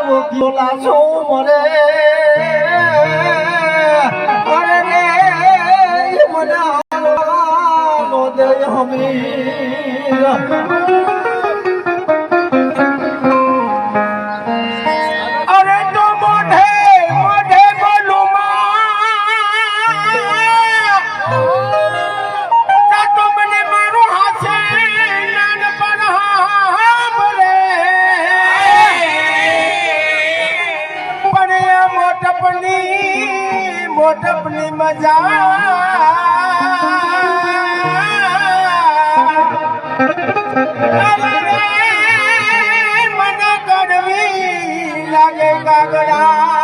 બોલા છો મરે અરે રે મને નો દે હમી અરે તો મોઢે મોઢે બોલું માં તો મને મારું હાથે નાન પર હામરે પણ મોટપની મજા મને ગડવી લાગે કાગડા